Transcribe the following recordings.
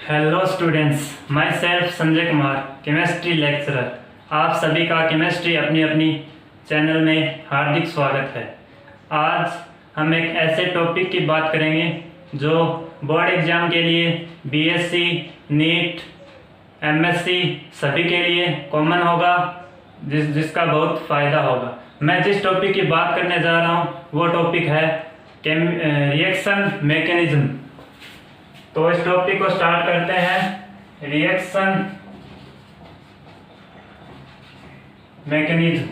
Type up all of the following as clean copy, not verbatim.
Hello students, my self Sanjay Kumar, chemistry lecturer. आप सभी का केमिस्ट्री अपनी अपनी चैनल में हार्दिक स्वागत है। आज हम एक ऐसे टॉपिक की बात करेंगे जो बोर्ड एग्ज़ाम के लिए बीएससी, नीट, एमएससी सभी के लिए कॉमन होगा, जिसका बहुत फ़ायदा होगा। मैं जिस टॉपिक की बात करने जा रहा हूँ वो टॉपिक है रिएक्शन मैकेनिज्म। तो इस टॉपिक को स्टार्ट करते हैं। Reaction mechanism.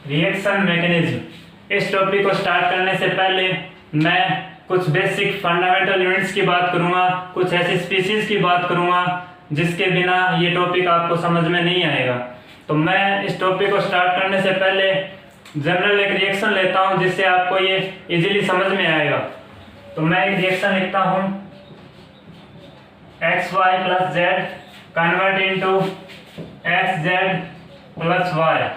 रिएक्शन मैकेनिज्म इस टॉपिक को स्टार्ट करने से पहले मैं कुछ बेसिक फंडामेंटल यूनिट्स की बात करूंगा, कुछ ऐसी स्पीशीज की बात करूंगा जिसके बिना ये टॉपिक आपको समझ में नहीं आएगा। तो मैं इस टॉपिक को स्टार्ट करने से पहले जनरल एक रिएक्शन लेता हूं जिससे आपको ये इजीली समझ में आएगा। तो मैं एक रिएक्शन लिखता हूं, XY + Z convert into XZ + Y।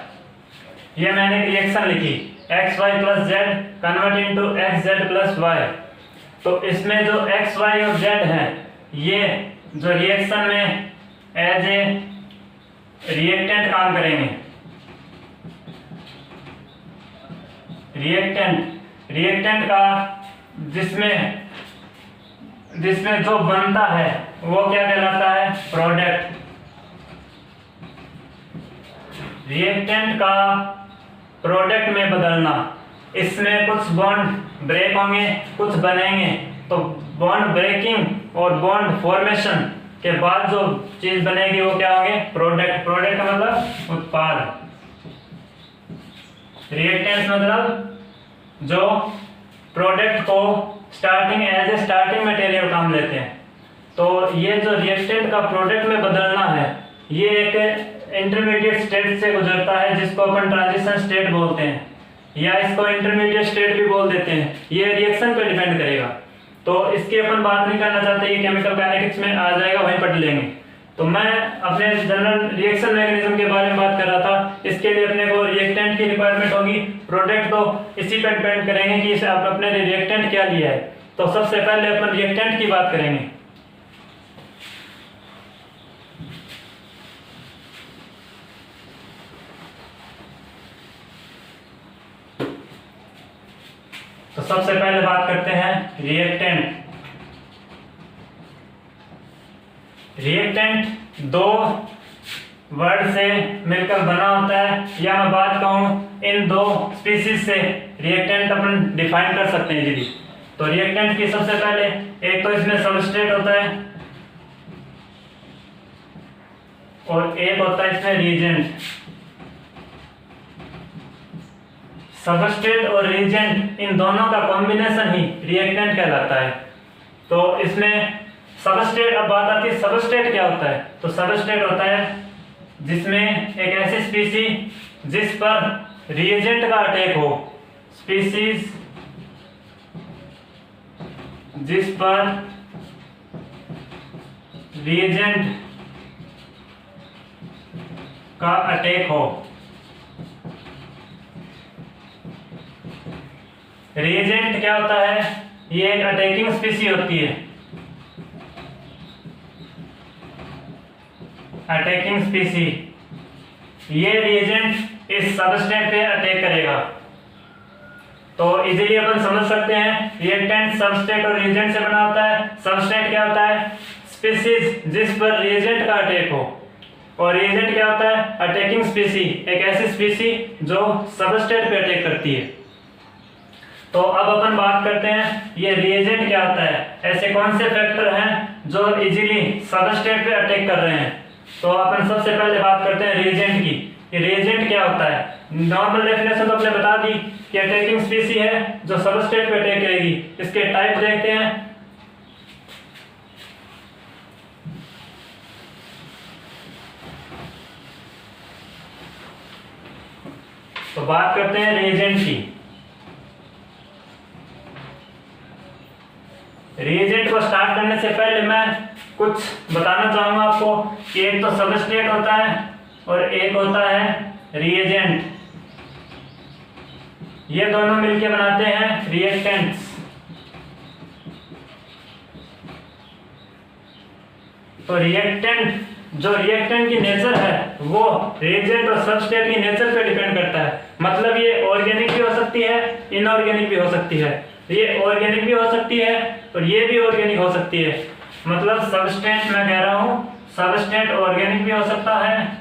ये मैंने एक रिएक्शन लिखी, XY + Z convert into XZ + Y। तो इसमें जो XY और Z है ये जो रिएक्शन में एज ए रिएक्टेंट काम करेंगे। रिएक्टेंट का जिसमें जो बनता है वो क्या कहलाता है? प्रोडक्ट। रिएक्टेंट का प्रोडक्ट में बदलना, इसमें कुछ बॉन्ड ब्रेक होंगे, कुछ बनेंगे। तो बॉन्ड ब्रेकिंग और बॉन्ड फॉर्मेशन के बाद जो चीज बनेगी वो क्या होंगे? प्रोडक्ट। प्रोडक्ट का मतलब उत्पाद। रिएक्टेंट्स मतलब जो प्रोडक्ट को एज ए स्टार्टिंग मटेरियल काम लेते हैं। तो ये जो रिएक्टेंट का प्रोडक्ट में बदलना है ये एक इंटरमीडिएट स्टेट से गुजरता है जिसको अपन ट्रांजिशन स्टेट बोलते हैं, या इसको इंटरमीडिएट स्टेट भी बोल देते हैं। ये रिएक्शन पर डिपेंड करेगा। तो इसकी अपन बात नहीं करना चाहते, ये केमिकल काइनेटिक्स में आ जाएगा, वहीं पढ़ लेंगे। तो मैं अपने जनरल रिएक्शन मैकेनिज्म के बारे में बात कर रहा था। इसके लिए अपने को रिएक्टेंट की रिक्वायरमेंट होगी। प्रोडक्ट तो इसी पर डिपेंड करेंगे कि इसे आप अपने लिए रिएक्टेंट क्या लिया है। तो सबसे पहले अपन रिएक्टेंट की बात करेंगे। तो सबसे पहले बात करते हैं रिएक्टेंट। रिएक्टेंट दो वर्ड से मिलकर बना होता है, या मैं बात कहूं इन दो स्पीशीज से रिएक्टेंट अपन डिफाइन कर सकते हैं जी। तो रिएक्टेंट की सबसे पहले एक तो इसमें सबस्ट्रेट होता है और एक होता है इसमें रिएजेंट। सबस्ट्रेट और रिएजेंट इन दोनों का कॉम्बिनेशन ही रिएक्टेंट कहलाता है। तो इसमें सबस्ट्रेट, अब बात आती है सबस्ट्रेट क्या होता है। तो सबस्ट्रेट होता है जिसमें एक ऐसी स्पीसी जिस पर रिएजेंट का अटैक हो, स्पीसीज जिस पर रिएजेंट का अटैक हो। रिएजेंट क्या होता है? ये एक अटैकिंग स्पीसी होती है, अटैकिंग स्पीसी। ये रिएजेंट इस सबस्ट्रेट पे अटैक करेगा। तो इजीली अपन समझ सकते हैं रिएक्टेंट सबस्ट्रेट और रिएजेंट से बना होता है। सबस्ट्रेट क्या होता है? स्पीसीज जिस पर रिएजेंट का अटैक हो, और रिएजेंट क्या होता है? अटैकिंग स्पीसी, एक ऐसी स्पीसी जो सबस्ट्रेट पे अटैक करती है। तो अब अपन बात करते हैं ये रिएजेंट क्या होता है। ऐसे कौन से फैक्टर हैं जो इजीली सबस्ट्रेट पे अटैक कर रहे हैं। तो अपन सबसे पहले बात करते हैं रिएजेंट की। ये रिएजेंट क्या होता है? नॉर्मल डेफिनेशन तो आपने बता दी कि अटैकिंग स्पीसी है जो सबस्ट्रेट पे अटैक करेगी। इसके टाइप देखते हैं। तो बात करते हैं रिएजेंट की। रिएजेंट को स्टार्ट करने से पहले मैं कुछ बताना चाहूंगा आपको कि एक तो सबस्ट्रेट होता है और एक होता है रिएजेंट। ये दोनों मिलके बनाते हैं रिएक्टेंट्स। तो रिएक्टेंट, जो रिएक्टेंट की नेचर है वो रिएजेंट और सबस्ट्रेट की नेचर पे डिपेंड करता है। मतलब ये ऑर्गेनिक भी हो सकती है, इनऑर्गेनिक भी हो सकती है। ये ऑर्गेनिक भी हो सकती है और ये भी ऑर्गेनिक हो सकती है। मतलब सबस्ट्रेट, मैं कह रहा हूँ सबस्ट्रेट ऑर्गेनिक भी हो सकता है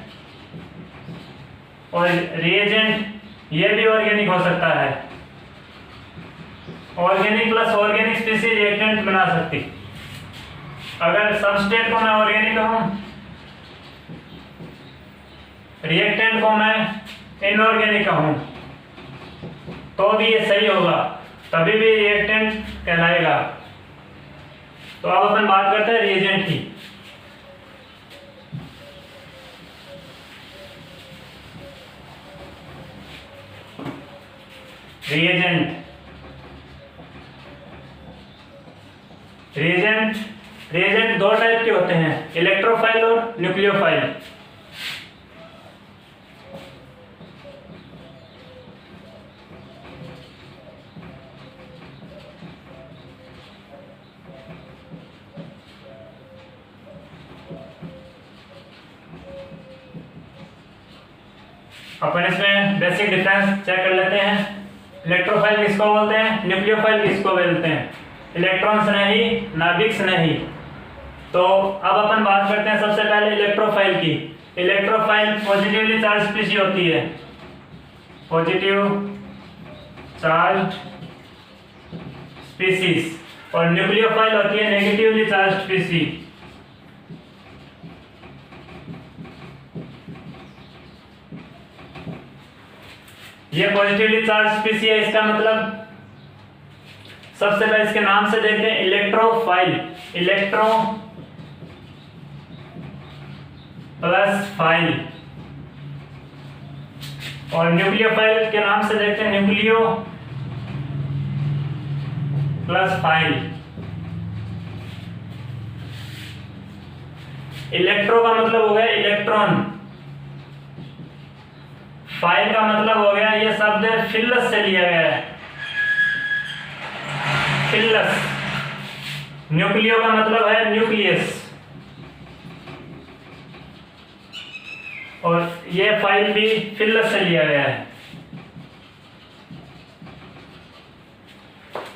और रिएजेंट ये भी ऑर्गेनिक हो सकता है। Organic plus organic species reactant बना सकती। अगर सबस्ट्रेट को मैं ऑर्गेनिक कहूं, रिएक्टेंट को मैं इनऑर्गेनिक कहूं, तो भी ये सही होगा, तभी भी रिएक्टेंट कहलाएगा। तो अब अपन बात करते हैं रिएजेंट की। रिएजेंट दो टाइप के होते हैं, इलेक्ट्रोफाइल और न्यूक्लियोफाइल। अपन इसमें बेसिक डिफरेंस चेक कर लेते हैं। इलेक्ट्रोफाइल किसको बोलते हैं, न्यूक्लियोफाइल किसको बोलते हैं? इलेक्ट्रॉन्स नहीं, नाभिक्स नहीं। तो अब अपन बात करते हैं सबसे पहले इलेक्ट्रोफाइल की। इलेक्ट्रोफाइल पॉजिटिवली चार्ज स्पीशीज होती है, पॉजिटिव चार्ज स्पीशीज, और न्यूक्लियोफाइल होती है नेगेटिवली चार्ज स्पीशीज। ये पॉजिटिवली चार्ज स्पीशीज है, इसका मतलब सबसे पहले इसके नाम से देखते हैं, इलेक्ट्रोफाइल, इलेक्ट्रो प्लस फाइल, और न्यूक्लियोफाइल के नाम से देखते हैं, न्यूक्लियो प्लस फाइल। इलेक्ट्रो का मतलब हो गया इलेक्ट्रॉन, फाइल का मतलब हो गया, ये शब्द फिलस से लिया गया है, फिलस। न्यूक्लियो का मतलब है न्यूक्लियस, और ये फाइल भी फिलस से लिया गया है।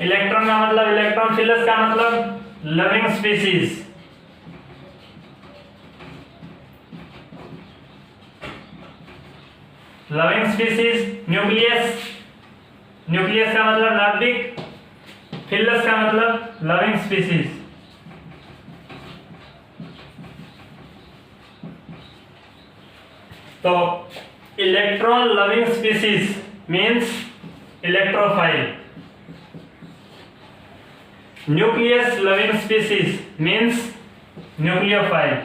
इलेक्ट्रॉन का मतलब इलेक्ट्रॉन, फिलस का मतलब loving species. Loving species, nucleus, nucleus का मतलब नाभिक, फिलस का मतलब लविंग स्पीशीज। तो electron loving species means electrophile, nucleus loving species means nucleophile.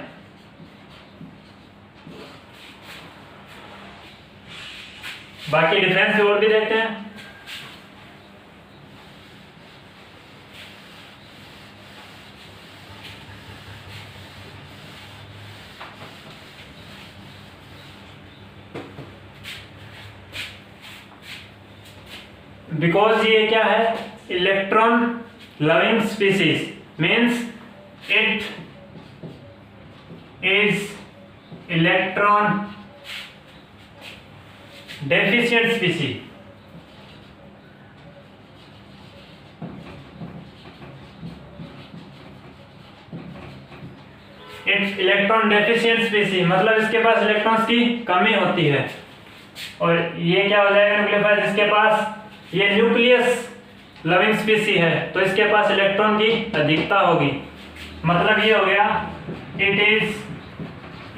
बाकी डिफरेंस और भी देखते हैं। बिकॉज ये क्या है, electron loving species means it is electron deficient species. It's electron deficient species मतलब इसके पास इलेक्ट्रॉन्स की कमी होती है। और ये क्या हो जाएगा, न्यूक्लियोफाइल, जिसके पास ये न्यूक्लियस लविंग स्पीशीज है तो इसके पास इलेक्ट्रॉन की अधिकता होगी। मतलब ये हो गया, it is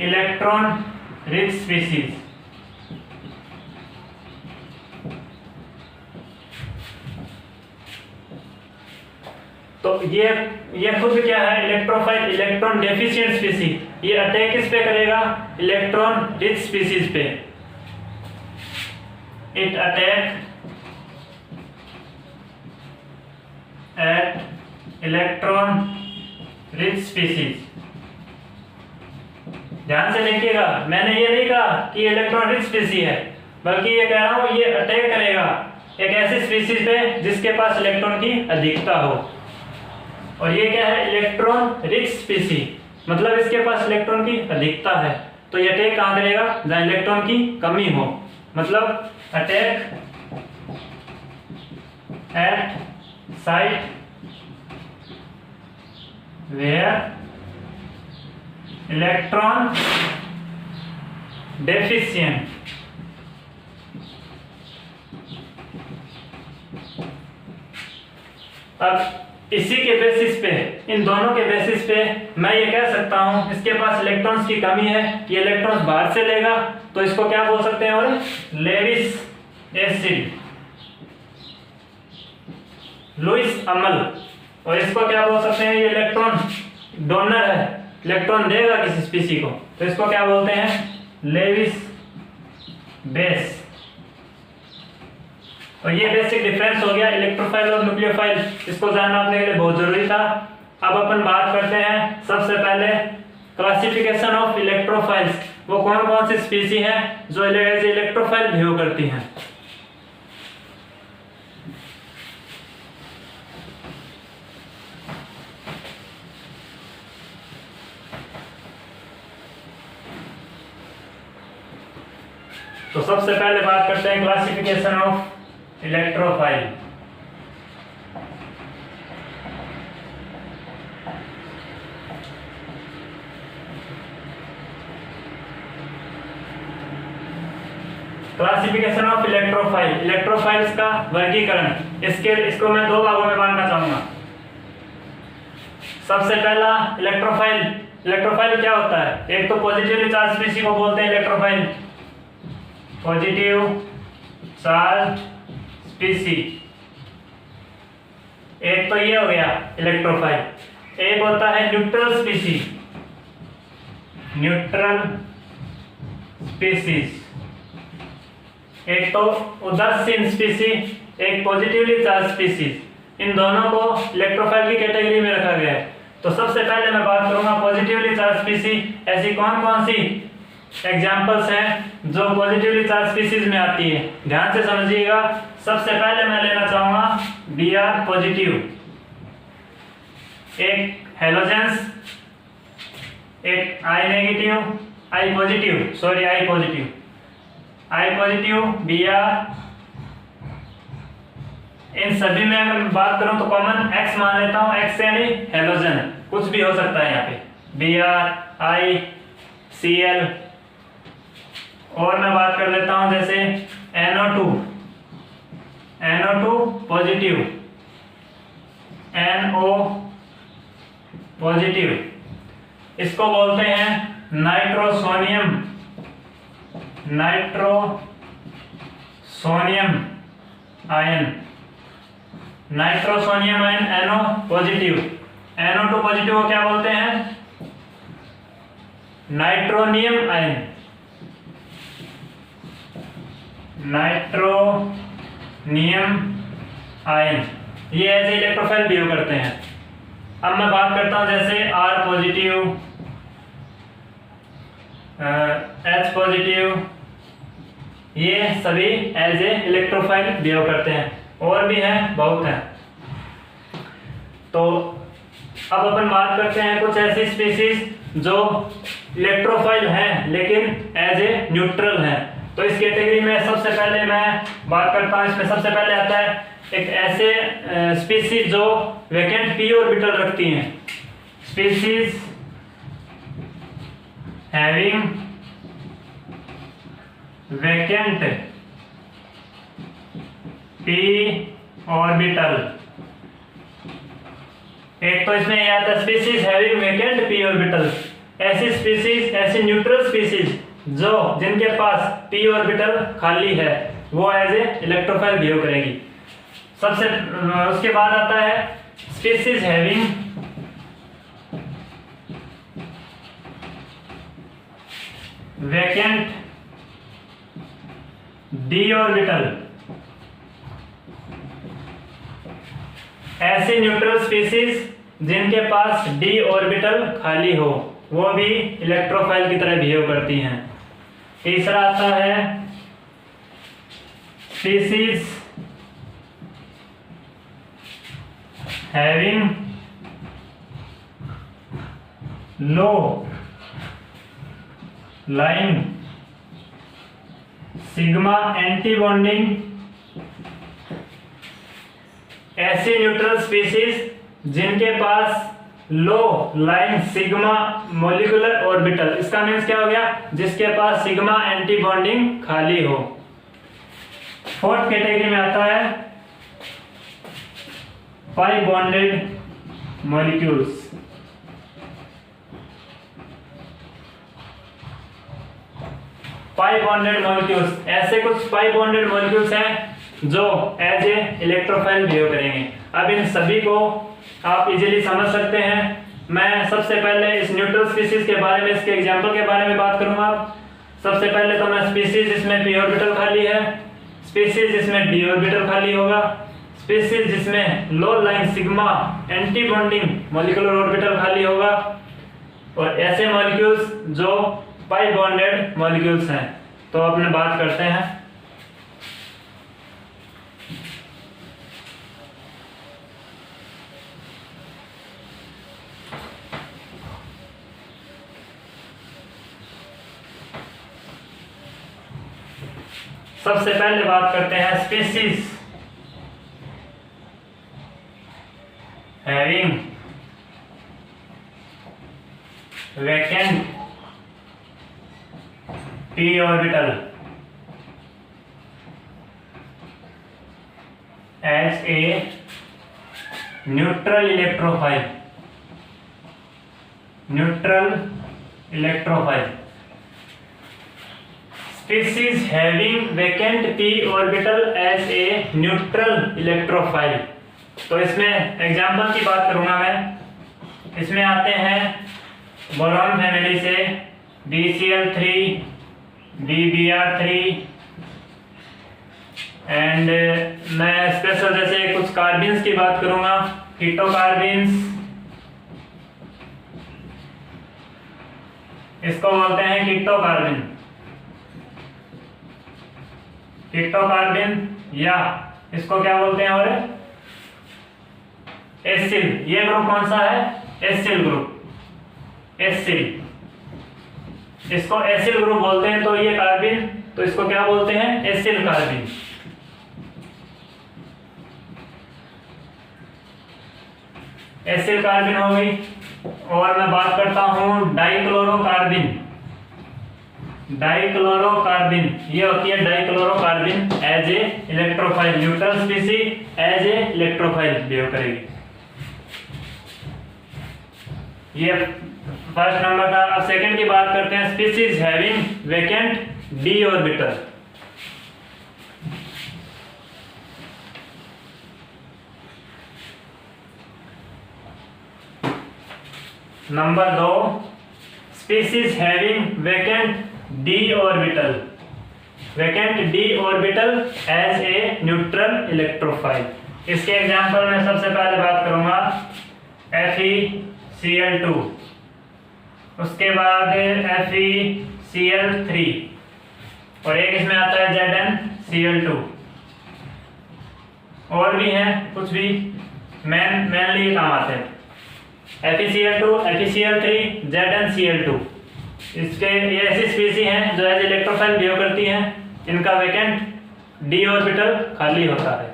electron rich species. तो ये खुद क्या है, इलेक्ट्रोफाइल इलेक्ट्रॉन डेफिशिएंट स्पीशीज। ये अटैक किस पे करेगा, इलेक्ट्रॉन रिच स्पीशीज पे। It attack eight electron rich species. ध्यान से देखिएगा, मैंने ये नहीं कहा कि इलेक्ट्रॉन रिच स्पीशीज है, बल्कि ये कह रहा हूं ये अटैक करेगा एक ऐसी स्पीसीज पे जिसके पास इलेक्ट्रॉन की अधिकता हो। और ये क्या है, इलेक्ट्रॉन रिच स्पीसी, मतलब इसके पास इलेक्ट्रॉन की अधिकता है। तो ये अटैक कहाँ करेगा, जहाँ इलेक्ट्रॉन की कमी हो, मतलब attack at site where electron deficient. अब इसी के बेसिस पे, इन दोनों के बेसिस पे मैं ये कह सकता हूं इसके पास इलेक्ट्रॉन्स की कमी है, ये इलेक्ट्रॉन्स बाहर से लेगा, तो इसको क्या बोल सकते हैं, और लेविस एसिड, लुईस अम्ल। और इसको क्या बोल सकते हैं, ये इलेक्ट्रॉन डोनर है, इलेक्ट्रॉन देगा किसी स्पीसी को, तो इसको क्या बोलते हैं, लेविस बेस। और ये बेसिक डिफरेंस हो गया इलेक्ट्रोफाइल और न्यूक्लियोफाइल, इसको जानना अपने के लिए बहुत जरूरी था। अब अपन बात करते हैं सबसे पहले क्लासिफिकेशन ऑफ इलेक्ट्रोफाइल्स, वो कौन कौन सी स्पीसी हैं जो एज इलेक्ट्रोफाइल बिहेव करती हैं। तो सबसे पहले बात करते हैं classification of electrophile. Classification of electrophile, electrophiles का वर्गीकरण, इसको मैं दो भागों में बांटना चाहूंगा। सबसे पहला इलेक्ट्रोफाइल, इलेक्ट्रोफाइल क्या होता है, एक तो पॉजिटिवली चार्ज स्पीसी को बोलते हैं इलेक्ट्रोफाइल, पॉजिटिव चार्ज स्पीसी, एक तो ये हो गया इलेक्ट्रोफाइल। एक होता है न्यूट्रल स्पीसी, न्यूट्रल स्पीसीज, एक तो उदासीन स्पीसी, एक पॉजिटिवली चार्ज स्पीसीज। इन दोनों को इलेक्ट्रोफाइल की कैटेगरी में रखा गया है। तो सबसे पहले मैं बात करूंगा पॉजिटिवली चार्ज स्पीसी, ऐसी कौन कौन सी एग्जाम्पल्स हैं जो पॉजिटिवली चार्ज स्पीसीज में आती है, ध्यान से समझिएगा। सबसे पहले मैं लेना चाहूंगा Br पॉजिटिव, एक हेलोजेंस, एक I negative, I positive, sorry I positive, I positive, Br। इन सभी में अगर मैं बात करूं तो कॉमन X मान लेता हूं, X यानी हेलोजन, कुछ भी हो सकता है यहाँ पे, Br, I, Cl। और मैं बात कर लेता हूं जैसे NO2, NO2 positive, NO positive, इसको बोलते हैं nitrosonium, nitrosonium ion, nitrosonium ion NO positive. NO2 positive को क्या बोलते हैं, नाइट्रोनियम आयन, नाइट्रोनियम आयन, ये ऐसे इलेक्ट्रोफाइल बिहेव करते हैं। अब मैं बात करता हूं जैसे R पॉजिटिव, H पॉजिटिव, ये सभी एज ए इलेक्ट्रोफाइल बिहेव करते हैं, और भी हैं, बहुत हैं। तो अब अपन बात करते हैं कुछ ऐसी स्पीसीज जो इलेक्ट्रोफाइल हैं लेकिन एज ए न्यूट्रल हैं। तो इस कैटेगरी में सबसे पहले मैं बात करता हूं, इसमें सबसे पहले आता है एक ऐसे स्पीसीज जो वैकेंट p ऑर्बिटल रखती हैं, species having vacant p orbital. एक तो इसमें यह आता है species having vacant p orbital, ऐसी स्पीसीज, ऐसी न्यूट्रल स्पीसीज जो जिनके पास p ऑर्बिटल खाली है, वो एज ए इलेक्ट्रोफाइल बिहेव करेगी। सबसे उसके बाद आता है species having vacant d orbital, ऐसी न्यूट्रल स्पीसीज जिनके पास d ऑर्बिटल खाली हो, वो भी इलेक्ट्रोफाइल की तरह बिहेव करती हैं। तीसरा आता है species having low lying sigma anti bonding, ऐसी न्यूट्रल स्पीसीज जिनके पास लो लाइन सिग्मा मॉलिक्यूलर ऑर्बिटल, इसका मीन्स क्या हो गया, जिसके पास सिग्मा एंटी बॉन्डिंग खाली हो। फोर्थ कैटेगरी में आता है पाई बॉन्डेड मॉलिक्यूल्स। पाई बॉन्डेड मॉलिक्यूल्स, ऐसे कुछ पाई बॉन्डेड मॉलिक्यूल्स हैं जो एज ए इलेक्ट्रोफाइल बिहेव करेंगे। अब इन सभी को आप इजीली समझ सकते हैं। मैं सबसे पहले इस न्यूट्रल स्पीसीज के बारे में, इसके एग्जांपल के बारे में बात करूंगा। सबसे पहले तो मैं स्पीसीज जिसमें p ऑर्बिटल खाली है, स्पीसीज जिसमें d ऑर्बिटल खाली होगा, स्पीसीज जिसमें low lying sigma anti bonding molecular orbital खाली होगा, और ऐसे मॉलिक्यूल्स जो पाई बॉन्डेड मॉलिक्यूल्स हैं। तो अपने बात करते हैं। सबसे पहले बात करते हैं species having vacant p orbital as a neutral electrophile. Neutral electrophile species having vacant p orbital as a neutral electrophile. तो इसमें एग्जांपल की बात करूंगा मैं। इसमें आते हैं बोरॉन फैमिली से BCl3, BBr3 एंड मैं स्पेशल जैसे कुछ कार्बिन्स की बात करूंगा, कीटोकार्बिन्स, इसको बोलते हैं कीटोकार्बिन। कीटोकार्बिन या इसको क्या बोलते हैं, और एसिल। ये ग्रुप कौन सा है, एसिल ग्रुप, एसिल, इसको एसिल ग्रुप बोलते हैं। तो ये कार्बिन, तो इसको क्या बोलते हैं, एसिल कार्बिन। एसिल कार्बिन हो गई। और मैं बात करता हूं डाइक्लोरोकार्बिन। डाइक्लोरोकार्बिन, ये होती है dichlorocarbene as a electrophile, neutral species as a electrophile behave करेगी। ये फर्स्ट नंबर था। अब सेकंड की बात करते हैं, species having vacant d orbital. Number 2, species having vacant d orbital, vacant d orbital as a neutral electrophile. इसके example में सबसे पहले बात करूंगा FeCl2, उसके बाद FeCl3 और एक इसमें आता है ZnCl2। और भी हैं कुछ भी, मेनली ये काम आते हैं FeCl2, FeCl3, ZnCl2। इसके ये ऐसी स्पीसी हैं जो एज इलेक्ट्रोफाइल बिहेव करती हैं, इनका वैकेंट d ऑर्बिटल खाली होता है।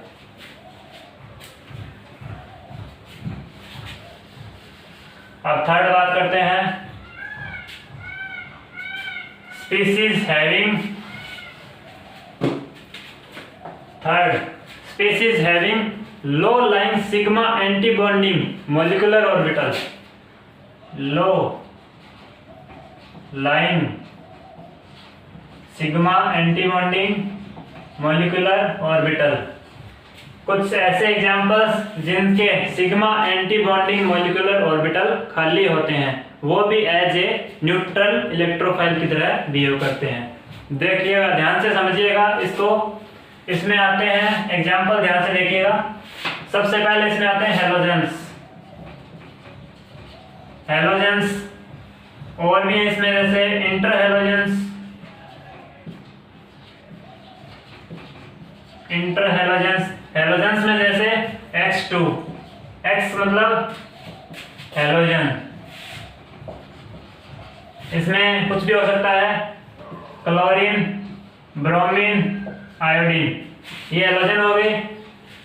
अब थर्ड बात करते हैं, species having, third species having low lying sigma anti bonding molecular orbital. Low lying sigma anti bonding molecular orbital. कुछ ऐसे एग्जांपल्स जिनके sigma anti bonding molecular orbital खाली होते हैं, वो भी एज ए न्यूट्रल इलेक्ट्रोफाइल की तरह बिहेव करते हैं। देखिएगा, ध्यान से समझिएगा इसको। इसमें आते हैं एग्जांपल, ध्यान से देखिएगा। सबसे पहले इसमें आते हैं हेलोजेंस। हेलोजेंस और भी है इसमें, जैसे इंटरहेलोजेंस, इंटरहेलोजेंस। हेलोजेंस में जैसे H2 X मतलब हैलोजन, इसमें कुछ भी हो सकता है, क्लोरीन, ब्रोमीन, आयोडीन, ये हैलोजन हो गए।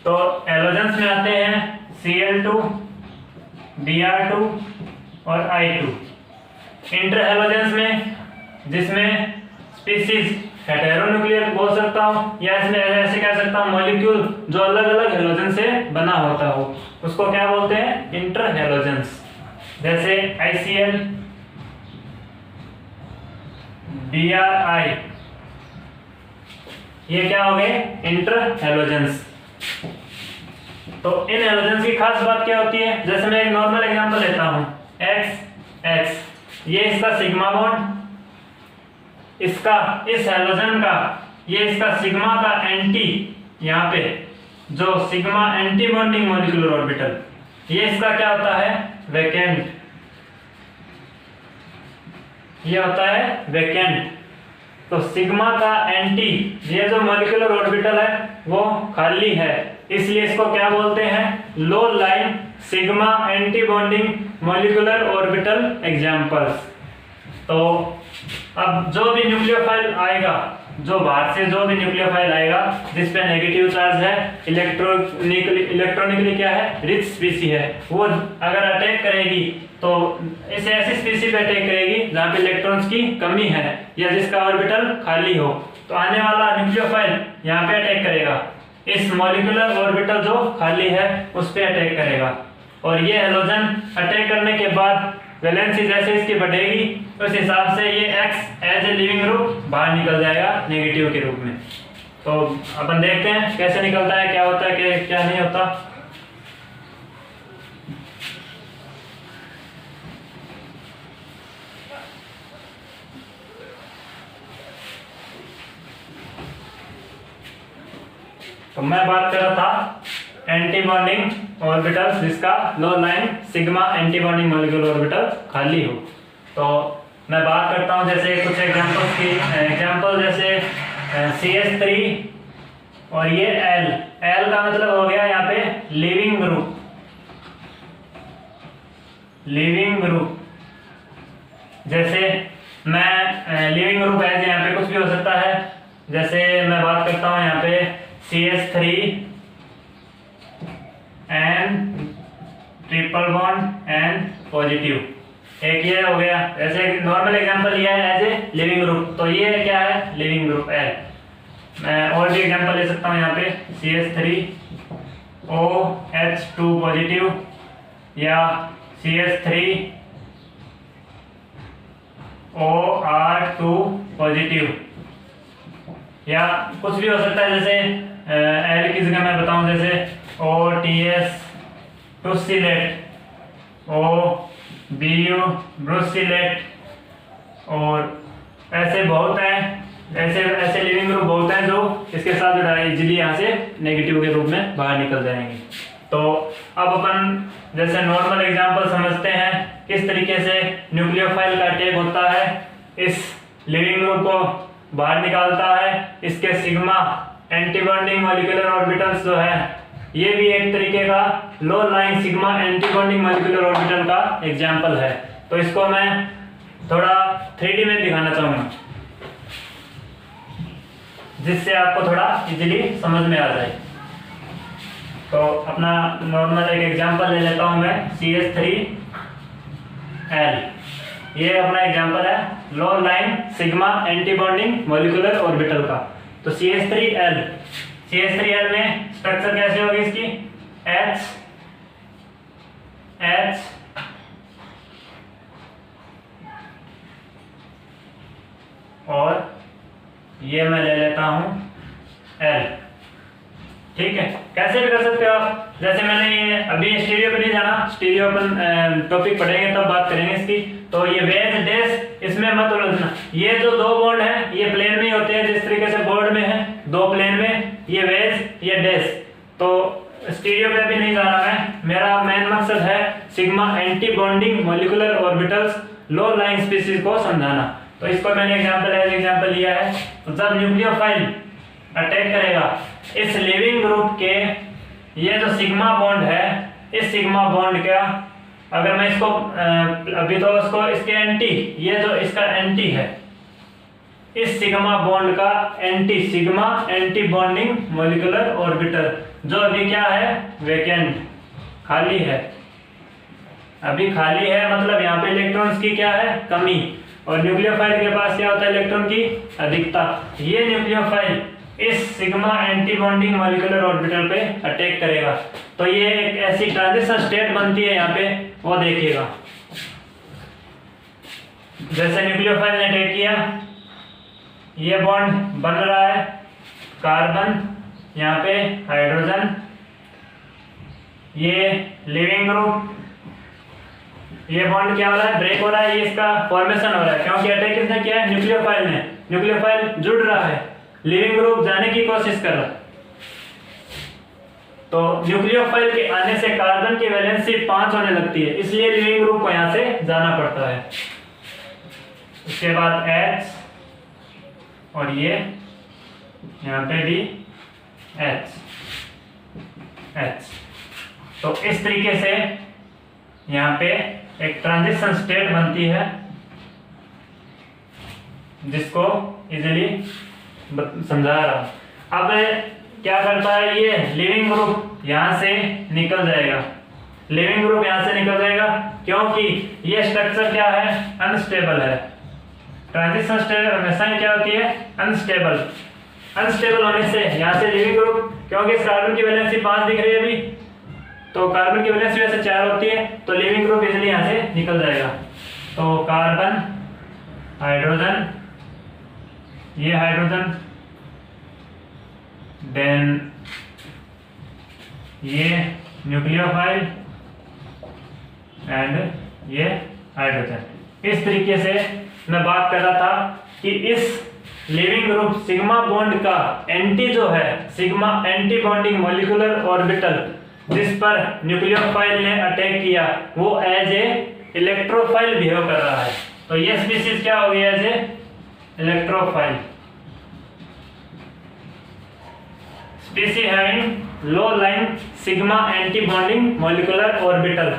तो हैलोजन्स में आते हैं Cl2, Br2 और I2। इंटर हैलोजन्स में, जिसमें स्पीसीज हेटेरोन्यूक्लियर बोल सकता हूँ, या इसमें ऐसे कह सकता हूँ मॉलिक्यूल जो अलग अलग हैलोजन से बना होता हो, उसको क्या बोलते हैं, इंटर हैलोजन्स। जैसे ICl, Bri, ये क्या हो गए, इंटर हैलोजन्स। तो इन हैलोजन्स की खास बात क्या होती है, जैसे मैं एक नॉर्मल एग्जांपल लेता हूं, X, ये इसका सिग्मा बॉन्ड, इसका इस हैलोजन का ये इसका सिग्मा का एंटी, यहाँ पे जो sigma anti bonding molecular orbital, ये इसका क्या होता है, वैकेंट, ये होता है वैकेंट। तो सिग्मा का एंटी, ये जो मॉलिक्यूलर ऑर्बिटल है वो खाली है, इसलिए इसको क्या बोलते हैं, low lying sigma anti bonding molecular orbital examples. तो अब जो भी न्यूक्लियोफाइल आएगा, जो बाहर से जो भी न्यूक्लियोफाइल आएगा जिस पे नेगेटिव चार्ज है, इलेक्ट्रॉनिकली क्या है, रिच स्पीसी है, वो अगर अटैक करेगी तो इस ऐसी स्पीसी पे अटैक करेगी जहाँ पे इलेक्ट्रॉन्स की कमी है या जिसका ऑर्बिटल खाली हो, तो आने वाला न्यूक्लियोफाइल यहाँ पे अटैक करेगा, इस मॉलिक्यूलर ऑर्बिटल जो खाली है उस पे अटैक करेगा। और ये हैलोजन अटैक करने के बाद वैलेंसी जैसे इसकी बढ़ेगी, उस हिसाब से ये X as a leaving group बाहर निकल जाएगा नेगेटिव के रूप में। तो अपन देखते हैं कैसे निकलता है, क्या होता है, क्या नहीं होता। तो मैं बात कर रहा था एंटी बॉन्डिंग ऑर्बिटल्स जिसका low lying sigma anti bonding molecular orbital खाली हो। तो मैं बात करता हूं जैसे कुछ एग्जांपल्स की, एग्जांपल जैसे CH3 और ये L का मतलब हो गया यहाँ पे लिविंग ग्रुप, लिविंग ग्रुप। जैसे मैं लिविंग ग्रुप है, यहाँ पे कुछ भी हो सकता है, जैसे मैं बात करता हूँ यहाँ पे CH3 and triple bond and positive, एक ये हो गया। ऐसे नॉर्मल एग्जांपल लिया है एज ए लिविंग ग्रुप, तो ये क्या है, लिविंग ग्रुप L। मैं और भी एग्जांपल ले सकता हूँ यहाँ पे CH3OH2 पॉजिटिव या CH3OR2 पॉजिटिव, या कुछ भी हो सकता है। जैसे L की जगह मैं बताऊं, जैसे OTS टुसिलेट, OBU ब्रुसिलेट, और ऐसे बहुत हैं, ऐसे लिविंग ग्रुप बहुत हैं जो इसके साथ इजीली यहाँ से नेगेटिव के रूप में बाहर निकल जाएंगे। तो अब अपन जैसे नॉर्मल एग्जांपल समझते हैं किस तरीके से न्यूक्लियोफाइल का अटैक होता है, इस लिविंग ग्रुप को बाहर निकालता है, इसके sigma anti bonding molecular orbitals जो है, ये भी एक तरीके का low lying sigma anti bonding molecular orbital का एग्जांपल है। तो इसको मैं थोड़ा 3D में दिखाना चाहूंगा जिससे आपको थोड़ा इजीली समझ में आ जाए। तो अपना नॉर्मल एक एग्जांपल ले लेता हूं मैं, CH3L, ये अपना एग्जांपल है low lying sigma anti bonding molecular orbital का। तो CH3L में स्ट्रक्चर कैसे होगी इसकी, H और ये मैं ले लेता हूं L, ठीक है। कैसे भी कर सकते हो आप, जैसे मैंने ये अभी स्टीरियो पे नहीं जाना, स्टीरियो अपन टॉपिक पढ़ेंगे तब बात करेंगे इसकी। तो ये वेज डैश इसमें मत उलझना, ये जो दो बॉन्ड है ये प्लेन में ही होते हैं, जिस तरीके से बोर्ड में है दो प्लेन में, ये वेज ये डैश। तो स्टीरियो पे भी नहीं जाना मैं, मेरा मेन मकसद है sigma anti bonding molecular orbitals low lying species को समझाना। तो इसको मैंने एग्जांपल लिया है। तो जब न्यूक्लियोफाइल अटैक करेगा इस लिविंग ग्रुप के, ये जो सिग्मा बॉन्ड है इस सिग्मा बॉन्ड का, अगर मैं इसको अभी तो इसको इसके एंटी, ये जो इसका एंटी है, इस सिग्मा बॉन्ड का anti, sigma anti bonding molecular orbital, जो अभी क्या है, वेकेंट, खाली है, अभी खाली है, मतलब यहाँ पे इलेक्ट्रॉन्स की क्या है, कमी। और न्यूक्लियोफाइल के पास क्या होता है, इलेक्ट्रॉन की अधिकता। ये न्यूक्लियोफाइल इस sigma anti bonding molecular orbital पे अटैक करेगा, तो ये एक ऐसी ट्रांजिशन स्टेट बनती है यहाँ पे, वो देखिएगा। जैसे न्यूक्लियोफाइल ने अटैक किया, ये बॉन्ड बन रहा है, कार्बन, यहाँ पे हाइड्रोजन, ये लिविंग ग्रुप, ये बॉन्ड क्या हो रहा है, ब्रेक हो रहा है, ये इसका फॉर्मेशन हो रहा है, क्योंकि अटैक किसने किया है, न्यूक्लियोफाइल ने। न्यूक्लियोफाइल जुड़ रहा है, लिविंग ग्रुप जाने की कोशिश कर रहा है, तो न्यूक्लियोफाइल के आने से कार्बन की वैलेंसी 5 होने लगती है, इसलिए लिविंग ग्रुप को यहां से जाना पड़ता है। उसके बाद H, और ये यहाँ पे भी H, तो इस तरीके से यहाँ पे एक ट्रांजिशन स्टेट बनती है, जिसको इजीली समझा रहा हूं। अब क्या करता है, ये लिविंग ग्रुप यहां से निकल जाएगा, लिविंग ग्रुप यहां से निकल जाएगा, क्योंकि ये स्ट्रक्चर क्या है, अनस्टेबल है। ट्रांजिशन स्टेट हमेशा ही क्या होती है, अनस्टेबल। अनस्टेबल होने से यहाँ से लिविंग ग्रुप, क्योंकि इस कार्बन की वैलेंसी 5 दिख रही है अभी, तो कार्बन की वैलेंसी वैसे 4 होती है, तो लिविंग ग्रुप इजीली यहाँ से निकल जाएगा। तो कार्बन, हाइड्रोजन, ये हाइड्रोजन, देन ये न्यूक्लियोफाइल एंड ये हाइड्रोजन। इस तरीके से मैं बात कर रहा था कि इस लिविंग ग्रुप सिग्मा बॉन्ड का एंटी जो है, sigma anti bonding molecular orbital, जिस पर न्यूक्लियोफाइल ने अटैक किया, वो एज ए इलेक्ट्रोफाइल बिहेव कर रहा है। तो ये स्पीशीज क्या हो गई, as a electrophile, species having low lying sigma anti bonding molecular orbital,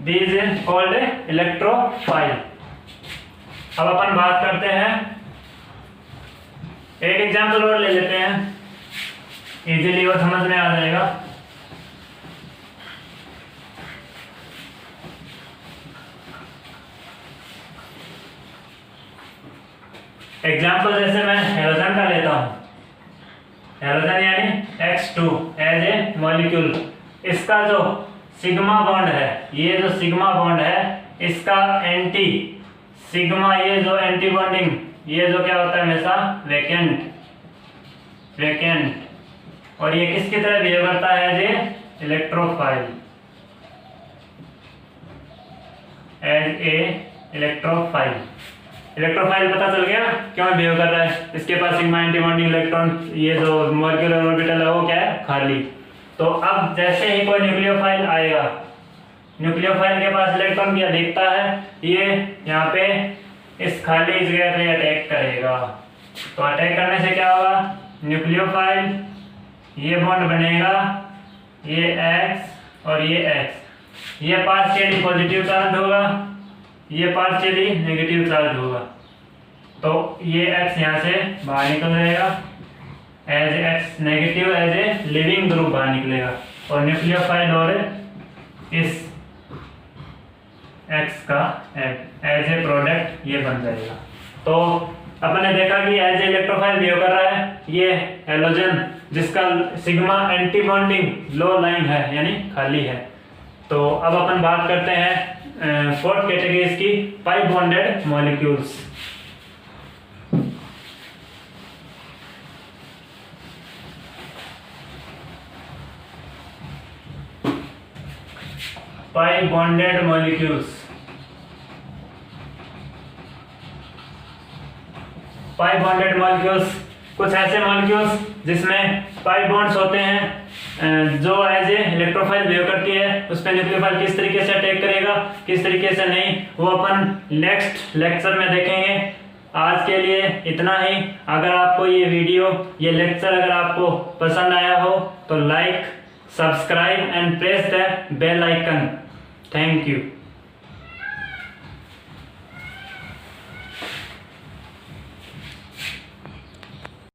this is called electrophile. अब अपन बात करते हैं, एक एग्जांपल और ले लेते हैं, इजीली वो समझ में आ जाएगा। एग्जाम्पल जैसे मैं हेलोजन का लेता हूं, हेलोजन यानी X2 एज ए मॉलिक्यूल, इसका जो सिग्मा बॉन्ड है, ये जो सिग्मा बॉन्ड है, इसका एंटी सिग्मा, ये जो एंटी बॉन्डिंग, ये जो क्या होता है हमेशा वेकेंट, और ये किसकी तरह बिहेव करता है, as a electrophile, as a electrophile. Electrophile पता चल गया क्यों बिहेव कर रहा है, इसके पास सिग्मा एंटी बॉन्डिंग इलेक्ट्रॉन, ये जो मॉलिक्यूलर ऑर्बिटल है वो क्या है, खाली। तो अब जैसे ही कोई न्यूक्लियोफाइल आएगा, न्यूक्लियोफाइल के पास इलेक्ट्रॉन की अधिकता है, ये यहाँ पे इस खाली जगह पे अटैक करेगा। तो अटैक करने से क्या होगा, न्यूक्लियोफाइल, ये बॉन्ड बनेगा, ये X और ये X, ये पार्शियली पॉजिटिव चार्ज होगा, ये पार्शियली नेगेटिव चार्ज होगा, तो ये X यहाँ से बाहर निकल जाएगा, as X negative, as a leaving group बाहर निकलेगा, और न्यूक्लियोफाइल और इस X का एज ए प्रोडक्ट ये बन जाएगा। तो अपन ने देखा कि एज ए इलेक्ट्रोफाइल बिहेव कर रहा है ये हेलोजन, जिसका सिग्मा एंटी बॉन्डिंग लो लाइन है, यानी खाली है। तो अब अपन बात करते हैं फोर्थ कैटेगरीज की, पाई बॉन्डेड मॉलिक्यूल्स। पाई बॉन्डेड मॉलिक्यूल्स, पाई बॉन्डेड मॉलिक्यूल्स कुछ ऐसे मॉलिक्यूल्स जिसमें पाई बॉन्ड्स होते हैं, जो एज ए इलेक्ट्रोफाइल बिहेव करती है, उस पर न्यूक्लियोफाइल किस तरीके से अटैक करेगा, किस तरीके से नहीं, वो अपन नेक्स्ट लेक्चर में देखेंगे। आज के लिए इतना ही। अगर आपको ये वीडियो, ये लेक्चर अगर आपको पसंद आया हो तो like, subscribe and press the bell icon. Thank you.